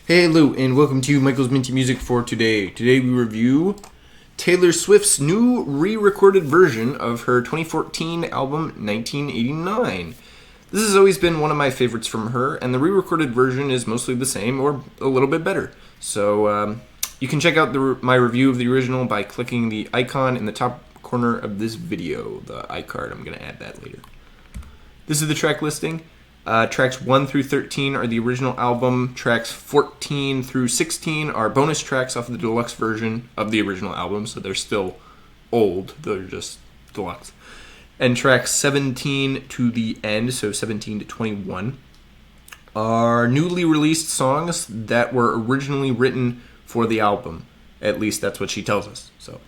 Hey, hello, and welcome to Michael's Minty Music for today. Today we review Taylor Swift's new re-recorded version of her 2014 album 1989. This has always been one of my favorites from her, and the re-recorded version is mostly the same or a little bit better. So you can check out my review of the original by clicking the icon in the top corner of this video, the iCard. I'm going to add that later. This is the track listing. Tracks 1 through 13 are the original album. Tracks 14 through 16 are bonus tracks off the deluxe version of the original album, so they're still old, they're just deluxe. And tracks 17 to the end, so 17 to 21, are newly released songs that were originally written for the album. At least that's what she tells us. So,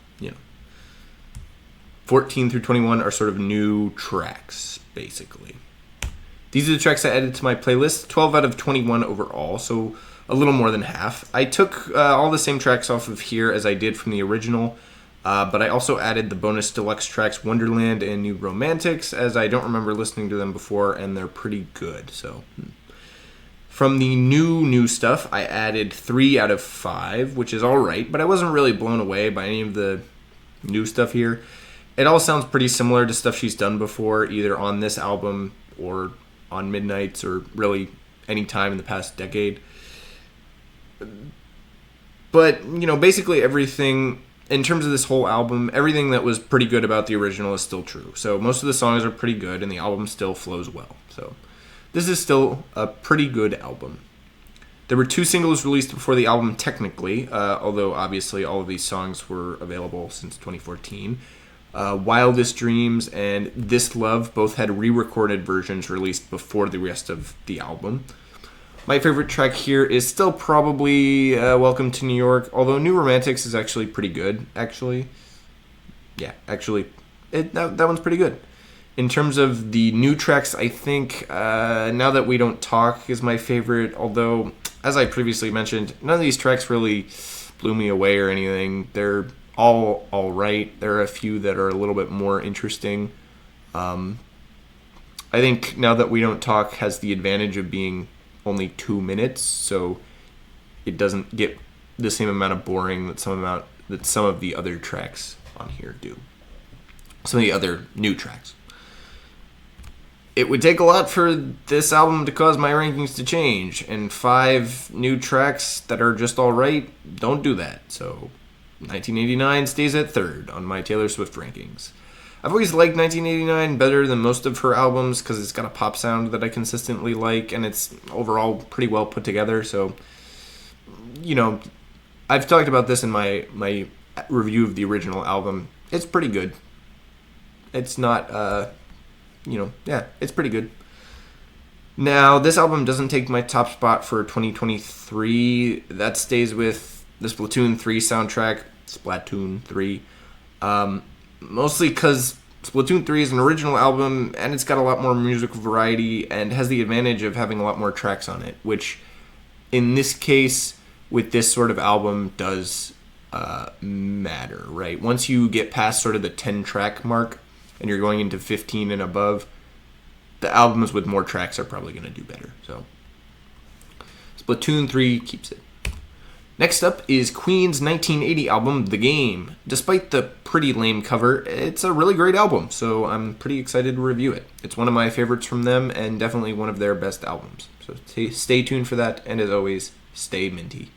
14 through 21 are sort of new tracks, basically. These are the tracks I added to my playlist, 12 out of 21 overall, so a little more than half. I took all the same tracks off of here as I did from the original, but I also added the bonus deluxe tracks Wonderland and New Romantics, as I don't remember listening to them before, and they're pretty good. So, from the new stuff, I added 3 out of 5, which is alright, but I wasn't really blown away by any of the new stuff here. It all sounds pretty similar to stuff she's done before, either on this album or on Midnights, or really any time in the past decade. But, basically everything, in terms of this whole album, everything that was pretty good about the original is still true. So most of the songs are pretty good, and the album still flows well. So this is still a pretty good album. There were 2 singles released before the album technically, although obviously all of these songs were available since 2014. Wildest Dreams and This Love both had re-recorded versions released before the rest of the album. My favorite track here is still probably Welcome to New York, although New Romantics is actually pretty good, that one's pretty good. In terms of the new tracks, I think Now That We Don't Talk is my favorite, although, as I previously mentioned, none of these tracks really blew me away or anything. They're all right. There are a few that are a little bit more interesting. I think Now That We Don't Talk has the advantage of being only 2 minutes, so it doesn't get the same amount of boring that some of the other tracks on here do. Some of the other new tracks. It would take a lot for this album to cause my rankings to change, and 5 new tracks that are just alright don't do that, so 1989 stays at 3rd on my Taylor Swift rankings. I've always liked 1989 better than most of her albums because it's got a pop sound that I consistently like, and it's overall pretty well put together. So, I've talked about this in my review of the original album. It's pretty good. It's not, it's pretty good. Now, this album doesn't take my top spot for 2023. That stays with the Splatoon 3 soundtrack, Splatoon 3, mostly because Splatoon 3 is an original album, and it's got a lot more musical variety, and has the advantage of having a lot more tracks on it, which, in this case, with this sort of album, does matter, right? Once you get past sort of the 10-track mark, and you're going into 15 and above, the albums with more tracks are probably going to do better, so Splatoon 3 keeps it. Next up is Queen's 1980 album, The Game. Despite the pretty lame cover, it's a really great album, so I'm pretty excited to review it. It's one of my favorites from them, and definitely one of their best albums. So stay tuned for that, and as always, stay minty.